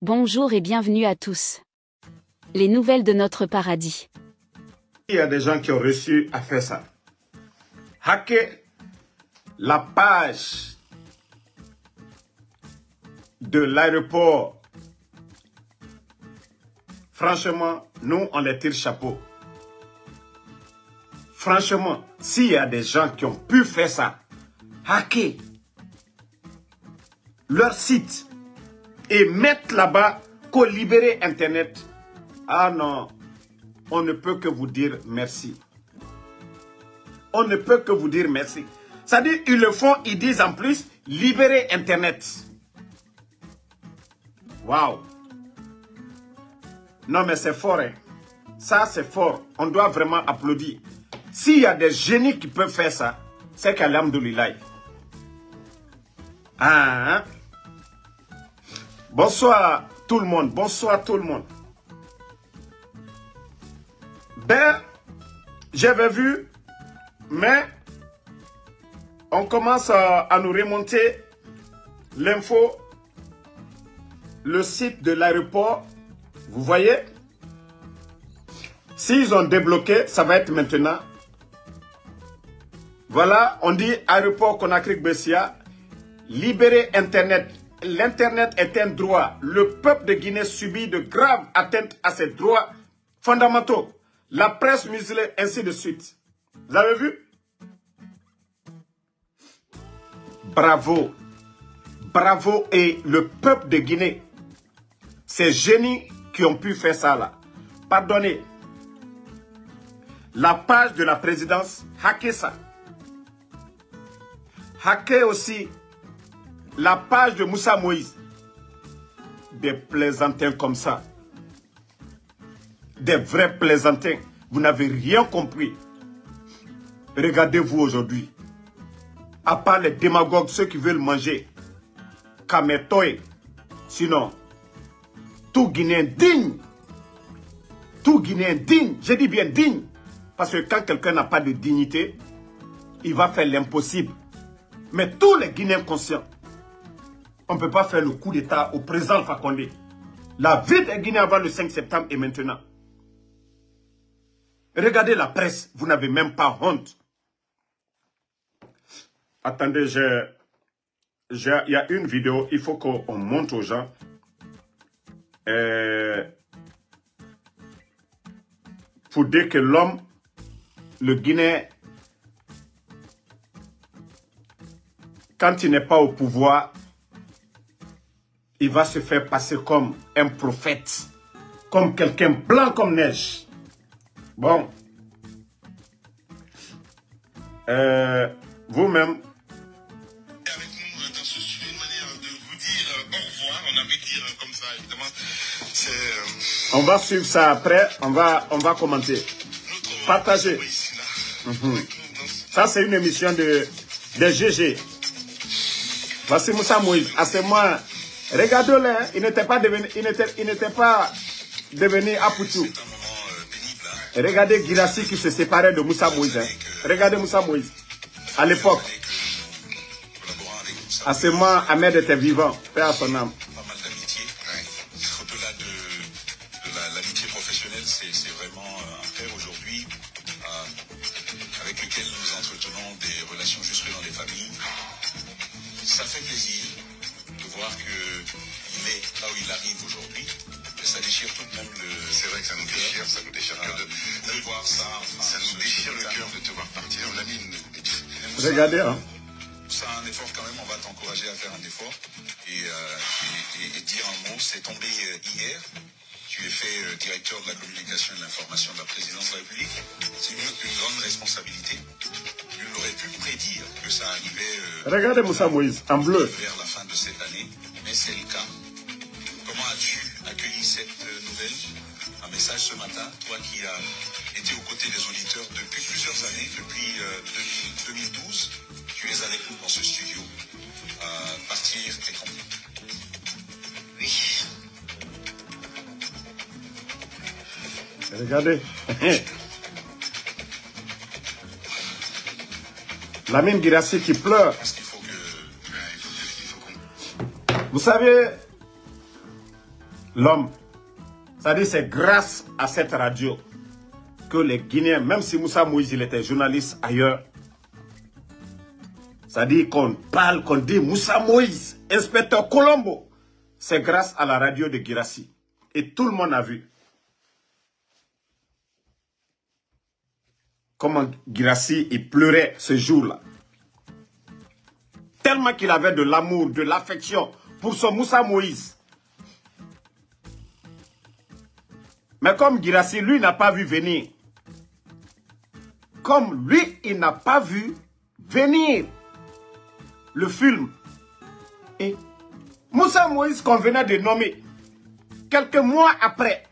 Bonjour et bienvenue à tous. Les nouvelles de notre paradis. Il y a des gens qui ont réussi à faire ça. Hacker la page de l'aéroport. Franchement, nous, on les tire chapeau. Franchement, s'il y a des gens qui ont pu faire ça, hacker leur site et mettre là-bas qu'au libérer Internet, ah non, on ne peut que vous dire merci. On ne peut que vous dire merci. C'est-à-dire, ils le font, ils disent en plus, libérer Internet. Waouh. Non, mais c'est fort, hein. Ça, c'est fort. On doit vraiment applaudir. S'il y a des génies qui peuvent faire ça, c'est qu'alhamdoulilah. Ah, hein? Bonsoir tout le monde. Bonsoir tout le monde. Ben, j'avais vu, mais on commence à nous remonter l'info, le site de l'aéroport. Vous voyez? S'ils ont débloqué, ça va être maintenant. Voilà, on dit aéroport Conakry-Bessia, libérer Internet. L'Internet est un droit. Le peuple de Guinée subit de graves atteintes à ses droits fondamentaux. La presse muselée, ainsi de suite. Vous avez vu? Bravo. Bravo et le peuple de Guinée. Ces génies qui ont pu faire ça là. Pardonnez. La page de la présidence, hacker ça. Hacker aussi la page de Moussa Moïse. Des plaisantins comme ça. Des vrais plaisantins. Vous n'avez rien compris. Regardez-vous aujourd'hui. À part les démagogues, ceux qui veulent manger. Kametoy. Sinon, tout Guinéen digne. Tout Guinéen digne. Je dis bien digne. Parce que quand quelqu'un n'a pas de dignité, il va faire l'impossible. Mais tous les Guinéens conscients, on ne peut pas faire le coup d'État au président Alpha Condé. La vie des Guinéens avant le 5 septembre et maintenant. Regardez la presse, vous n'avez même pas honte. Attendez, il y a une vidéo, il faut qu'on montre aux gens. Pour dire que l'homme, le Guinéen, quand il n'est pas au pouvoir, il va se faire passer comme un prophète, comme quelqu'un blanc comme neige. Bon. Vous-même. Avec nous dans ce studio, une manière de vous dire au revoir. On a envie de dire comme ça, évidemment. On va suivre ça après. On va commenter. Partager. Ça, c'est une émission de GG. Voici Moussa Moïse. À ce moment, regardez-le, hein, il n'était pas devenu Apoutou. Regardez Girassi qui se séparait de Moussa Moïse. Hein. Regardez Moussa Moïse. À l'époque. À ce moment, Ahmed était vivant. Père à son âme. Pas mal d'amitié. Au-delà de l'amitié professionnelle, c'est vraiment un frère aujourd'hui avec lequel nous entretenons des relations jusque dans les familles. Ça fait plaisir de voir qu'il est là où il arrive aujourd'hui. Et ça déchire tout de même le... C'est vrai que ça nous déchire de voir ça. Ça nous déchire le cœur de te voir partir. Regardez, hein. C'est un effort quand même, on va t'encourager à faire un effort et dire un mot. C'est tombé hier. Tu es fait directeur de la communication et de l'information de la présidence de la République. C'est une grande responsabilité. Tu n'aurais pu prédire que ça arrivait regardez Moussa Moïse, en bleu. vers la fin de cette année, mais c'est le cas. Comment as-tu accueilli cette nouvelle? Un message ce matin, toi qui as été aux côtés des auditeurs depuis plusieurs années, depuis 2012, tu es avec nous dans ce studio. Partir est grand. Oui. Regardez. Lamine Girassi qui pleure. Parce qu'il faut que... Vous savez, l'homme. C'est-à-dire c'est grâce à cette radio que les Guinéens, même si Moussa Moïse il était journaliste ailleurs, c'est-à-dire qu'on parle, qu'on dit Moussa Moïse, inspecteur Colombo, c'est grâce à la radio de Guirassy. Et tout le monde a vu comment Guirassy il pleurait ce jour-là. Tellement qu'il avait de l'amour, de l'affection pour son Moussa Moïse. Mais comme Guirassy, lui, n'a pas vu venir. Comme lui, il n'a pas vu venir le film. Et Moussa Moïse qu'on venait de nommer, quelques mois après,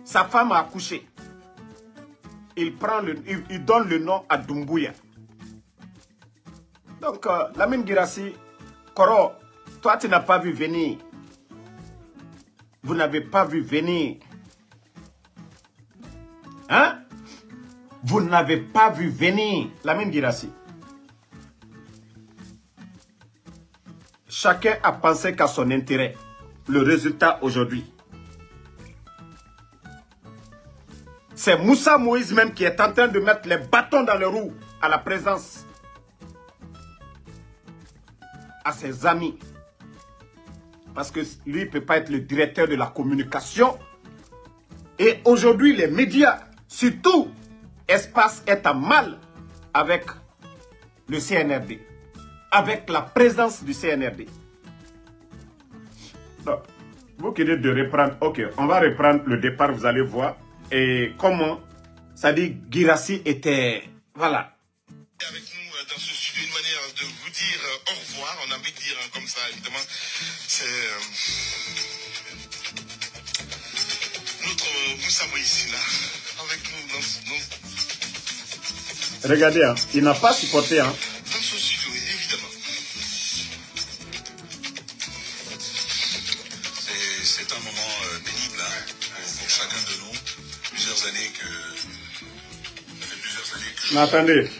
sa femme a accouché. Il donne le nom à Doumbouya. Donc, Lamine Guirassy, Koro, toi tu n'as pas vu venir. Vous n'avez pas vu venir. Hein? Vous n'avez pas vu venir. Lamine Guirassy. Chacun a pensé qu'à son intérêt. Le résultat aujourd'hui. C'est Moussa Moïse même qui est en train de mettre les bâtons dans les roues à la présence à ses amis. Parce que lui, il ne peut pas être le directeur de la communication. Et aujourd'hui, les médias, surtout, Espace est en mal avec le CNRD. Avec la présence du CNRD. Donc, vous qui dites de reprendre, ok, on va reprendre le départ, vous allez voir. Et comment, ça dit, Guirassy était, voilà. Avec nous dans ce studio, une manière de vous dire au revoir, on a envie de dire comme ça, évidemment, c'est notre Moussa Moïse là, avec nous dans Regardez, hein, il n'a pas supporté, hein. Dans ce studio, évidemment. C'est un moment pénible hein, pour chacun de nous. Plusieurs années que... Mais attendez.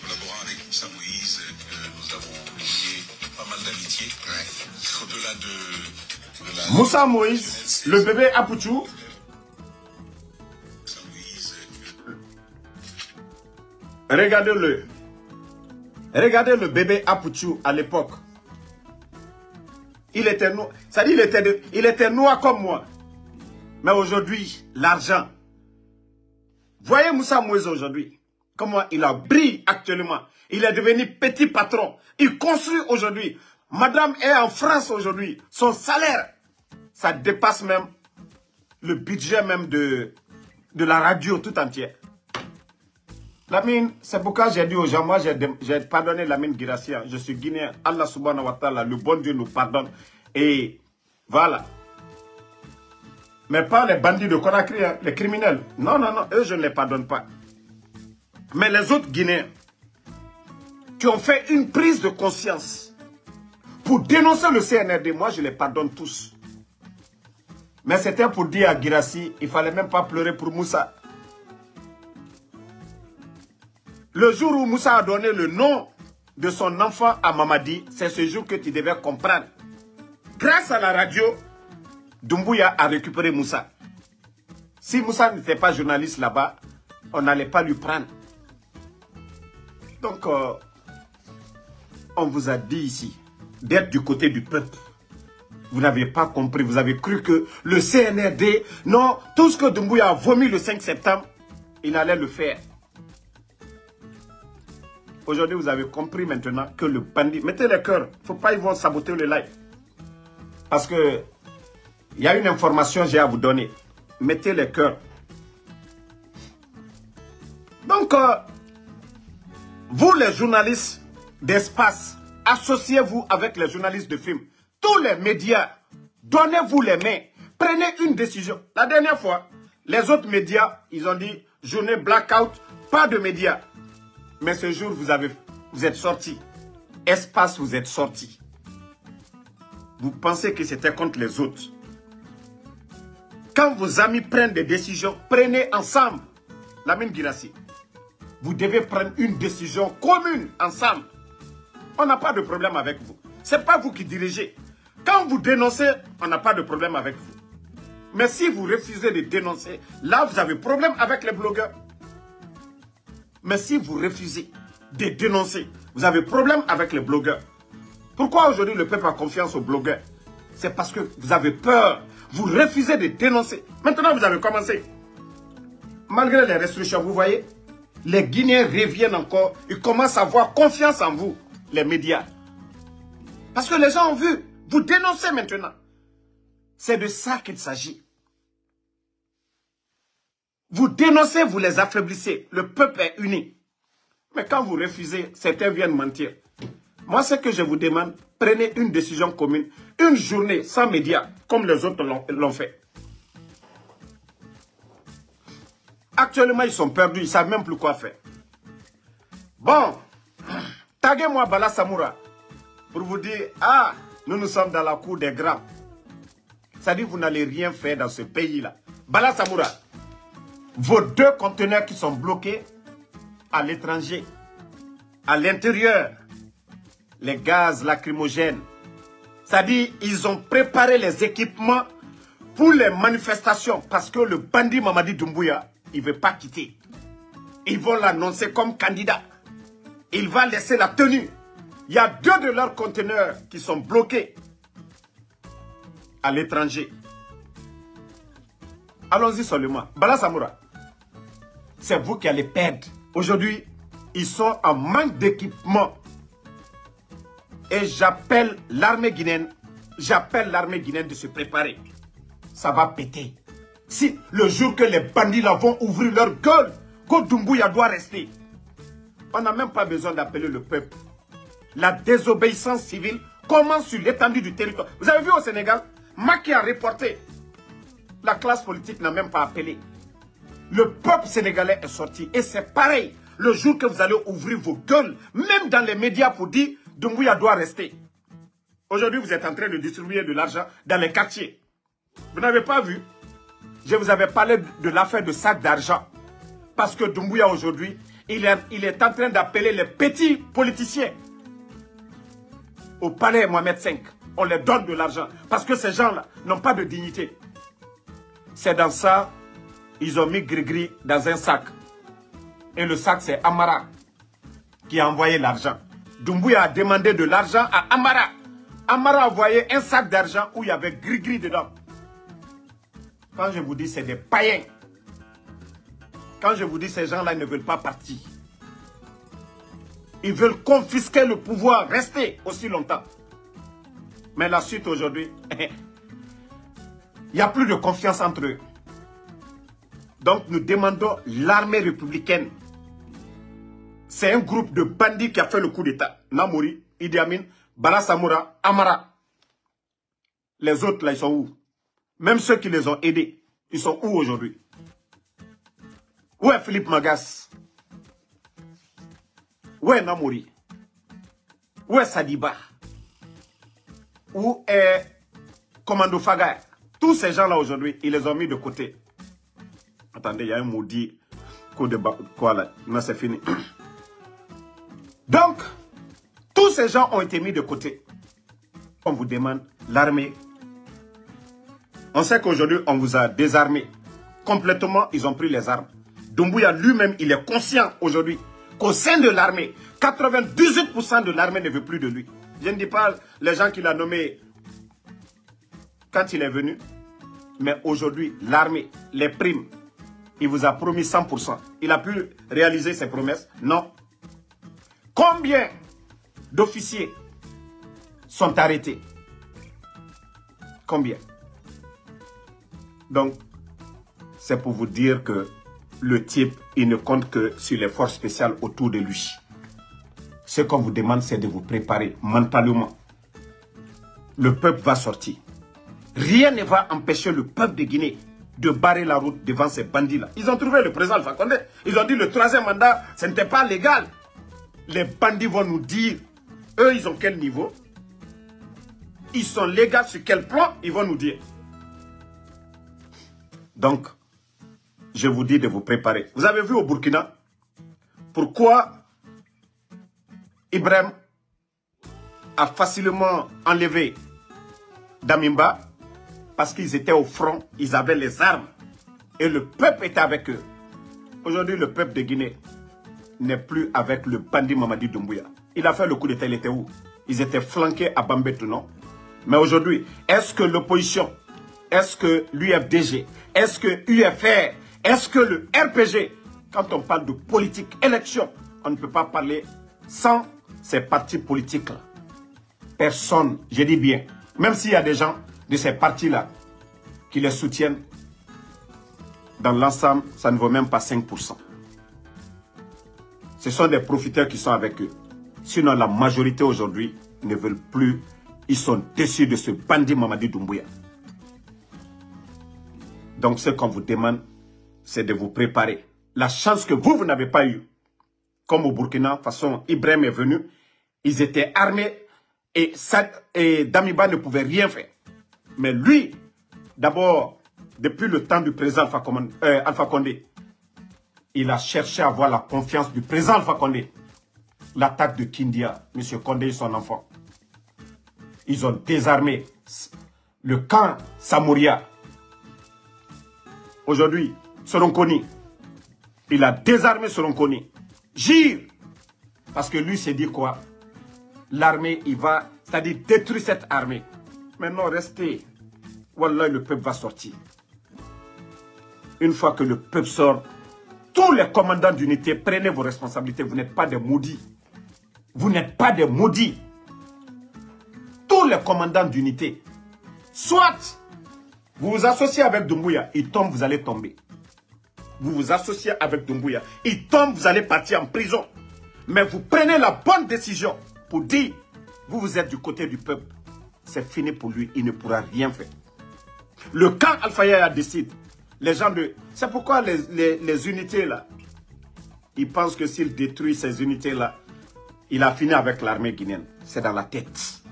Collaborant avec Moussa Moïse, nous avons lié pas mal d'amitié. Au-delà de la... Moussa Moïse, le bébé Apouchou. Regardez-le. Regardez le bébé Apouchou à l'époque. Il était noir. C'est-à-dire il était noir comme moi. Mais aujourd'hui, l'argent. Voyez Moussa Moïse aujourd'hui. Comment il a brillé actuellement. Il est devenu petit patron. Il construit aujourd'hui. Madame est en France aujourd'hui. Son salaire, ça dépasse même le budget même de la radio tout entière. Lamine, c'est pourquoi j'ai dit aux gens, moi j'ai pardonné Lamine Guirassy. Je suis guinéen. Allah subhanahu wa ta'ala, le bon Dieu nous pardonne. Et voilà. Mais pas les bandits de Conakry, hein, les criminels. Non, non, non, eux je ne les pardonne pas. Mais les autres Guinéens qui ont fait une prise de conscience pour dénoncer le CNRD, moi je les pardonne tous. Mais c'était pour dire à Guirassy, il ne fallait même pas pleurer pour Moussa. Le jour où Moussa a donné le nom de son enfant à Mamadi, c'est ce jour que tu devais comprendre. Grâce à la radio, Doumbouya a récupéré Moussa. Si Moussa n'était pas journaliste là-bas, on n'allait pas lui prendre. Donc, on vous a dit ici d'être du côté du peuple. Vous n'avez pas compris, vous avez cru que le CNRD, non, tout ce que Doumbouya a vomi le 5 septembre, il allait le faire. Aujourd'hui, vous avez compris maintenant que le bandit... Mettez les cœurs. Il ne faut pas qu'ils vont saboter le live. Parce que il y a une information que j'ai à vous donner. Mettez les cœurs. Donc, vous les journalistes d'Espace, associez-vous avec les journalistes de film. Tous les médias, donnez-vous les mains. Prenez une décision. La dernière fois, les autres médias, ils ont dit journée blackout, pas de médias. Mais ce jour, vous êtes sortis. Espace, vous êtes sortis. Vous pensez que c'était contre les autres. Quand vos amis prennent des décisions, prenez ensemble. Lamine Guirassy, vous devez prendre une décision commune ensemble. On n'a pas de problème avec vous. Ce n'est pas vous qui dirigez. Quand vous dénoncez, on n'a pas de problème avec vous. Mais si vous refusez de dénoncer, là, vous avez problème avec les blogueurs. Mais si vous refusez de dénoncer, vous avez problème avec les blogueurs. Pourquoi aujourd'hui le peuple a confiance aux blogueurs? C'est parce que vous avez peur. Vous refusez de dénoncer. Maintenant, vous avez commencé. Malgré les restrictions, vous voyez, les Guinéens reviennent encore. Ils commencent à avoir confiance en vous, les médias. Parce que les gens ont vu. Vous dénoncez maintenant. C'est de ça qu'il s'agit. Vous dénoncez, vous les affaiblissez. Le peuple est uni. Mais quand vous refusez, certains viennent mentir. Moi, ce que je vous demande, prenez une décision commune. Une journée sans médias, comme les autres l'ont fait. Actuellement, ils sont perdus. Ils ne savent même plus quoi faire. Bon, taguez-moi Bala Samoura pour vous dire, ah, nous sommes dans la cour des grands. C'est-à-dire que vous n'allez rien faire dans ce pays-là. Bala Samoura, vos 2 conteneurs qui sont bloqués à l'étranger, à l'intérieur, les gaz lacrymogènes. C'est-à-dire ils ont préparé les équipements pour les manifestations parce que le bandit Mamadi Doumbouya, il ne veut pas quitter. Ils vont l'annoncer comme candidat. Il va laisser la tenue. Il y a 2 de leurs conteneurs qui sont bloqués à l'étranger. Allons-y seulement. Bala Samoura, c'est vous qui allez perdre. Aujourd'hui, ils sont en manque d'équipement. Et j'appelle l'armée guinéenne de se préparer. Ça va péter. Si le jour que les bandits là vont ouvrir leur gueule, que Doumbouya doit rester. On n'a même pas besoin d'appeler le peuple. La désobéissance civile commence sur l'étendue du territoire. Vous avez vu au Sénégal, Macky a reporté. La classe politique n'a même pas appelé. Le peuple sénégalais est sorti. Et c'est pareil. Le jour que vous allez ouvrir vos gueules, même dans les médias pour dire Doumbouya doit rester. Aujourd'hui, vous êtes en train de distribuer de l'argent dans les quartiers. Vous n'avez pas vu? Je vous avais parlé de l'affaire de sac d'argent. Parce que Doumbouya aujourd'hui, il est en train d'appeler les petits politiciens. Au palais Mohamed V, on leur donne de l'argent. Parce que ces gens-là n'ont pas de dignité. C'est dans ça, ils ont mis Grigri dans un sac. Et le sac, c'est Amara qui a envoyé l'argent. Doumbouya a demandé de l'argent à Amara. Amara a envoyé un sac d'argent où il y avait Grigri dedans. Quand je vous dis c'est des païens. Quand je vous dis ces gens-là ne veulent pas partir. Ils veulent confisquer le pouvoir, rester aussi longtemps. Mais la suite aujourd'hui, il n'y a plus de confiance entre eux. Donc nous demandons l'armée républicaine. C'est un groupe de bandits qui a fait le coup d'État. Namouri, Idi Amin, Bala Samoura, Amara. Les autres là, ils sont où? Même ceux qui les ont aidés, ils sont où aujourd'hui? Où est Philippe Magas? Où est Namouri? Où est Sadiba? Où est Commando Faga? Tous ces gens-là aujourd'hui, ils les ont mis de côté. Attendez, il y a un maudit coup de bas. Quoi là? Non, c'est fini. Donc, tous ces gens ont été mis de côté. On vous demande l'armée. On sait qu'aujourd'hui, on vous a désarmé. Complètement, ils ont pris les armes. Doumbouya lui-même, il est conscient aujourd'hui qu'au sein de l'armée, 98% de l'armée ne veut plus de lui. Je ne dis pas les gens qu'il a nommés quand il est venu. Mais aujourd'hui, l'armée, les primes, il vous a promis 100%. Il a pu réaliser ses promesses? Non. Combien d'officiers sont arrêtés? Combien? Donc, c'est pour vous dire que le type, il ne compte que sur les forces spéciales autour de lui. Ce qu'on vous demande, c'est de vous préparer mentalement. Le peuple va sortir. Rien ne va empêcher le peuple de Guinée de barrer la route devant ces bandits-là. Ils ont trouvé le président Alpha Condé. Ils ont dit le 3e mandat, ce n'était pas légal. Les bandits vont nous dire, eux, ils ont quel niveau? Ils sont légaux sur quel plan? Ils vont nous dire. Donc, je vous dis de vous préparer. Vous avez vu au Burkina, pourquoi Ibrahim a facilement enlevé Damimba parce qu'ils étaient au front, ils avaient les armes et le peuple était avec eux. Aujourd'hui, le peuple de Guinée n'est plus avec le bandit Mamadi Doumbouya. Il a fait le coup d'État, il était où? Ils étaient flanqués à Bambetou, non? Mais aujourd'hui, est-ce que l'opposition, est-ce que l'UFDG, est-ce que UFR, est-ce que le RPG, quand on parle de politique, élection, on ne peut pas parler sans ces partis politiques-là. Personne, je dis bien, même s'il y a des gens de ces partis-là qui les soutiennent, dans l'ensemble, ça ne vaut même pas 5%. Ce sont des profiteurs qui sont avec eux. Sinon, la majorité aujourd'hui ne veulent plus. Ils sont déçus de ce bandit Mamadi Doumbouya. Donc, ce qu'on vous demande, c'est de vous préparer. La chance que vous n'avez pas eue. Comme au Burkina, de toute façon, Ibrahim est venu. Ils étaient armés et Damiba ne pouvait rien faire. Mais lui, d'abord, depuis le temps du président Alpha Condé, il a cherché à avoir la confiance du président Alpha Condé. L'attaque de Kindia, M. Condé et son enfant. Ils ont désarmé le camp Samouria. Aujourd'hui, Soronkoni, il a désarmé Soronkoni. Gire. Parce que lui s'est dit quoi? L'armée, il va, c'est-à-dire détruire cette armée. Maintenant, restez. Wallah, le peuple va sortir. Une fois que le peuple sort, tous les commandants d'unité, prenez vos responsabilités. Vous n'êtes pas des maudits. Vous n'êtes pas des maudits. Tous les commandants d'unité, soit vous vous associez avec Doumbouya, il tombe, vous allez tomber. Vous vous associez avec Doumbouya, il tombe, vous allez partir en prison. Mais vous prenez la bonne décision pour dire, vous êtes du côté du peuple. C'est fini pour lui, il ne pourra rien faire. Le camp Alpha Yaya décide. Les gens de... C'est pourquoi les unités là, ils pensent que s'il détruit ces unités là, il a fini avec l'armée guinéenne. C'est dans la tête.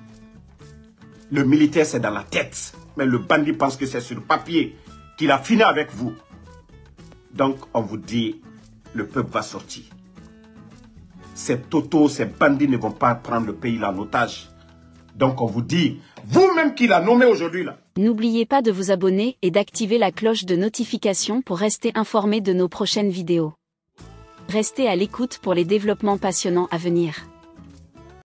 Le militaire, c'est dans la tête. Mais le bandit pense que c'est sur le papier qu'il a fini avec vous. Donc, on vous dit, le peuple va sortir. Ces totos, ces bandits ne vont pas prendre le pays là en otage. Donc, on vous dit, vous-même qui l'a nommé aujourd'hui là. N'oubliez pas de vous abonner et d'activer la cloche de notification pour rester informé de nos prochaines vidéos. Restez à l'écoute pour les développements passionnants à venir.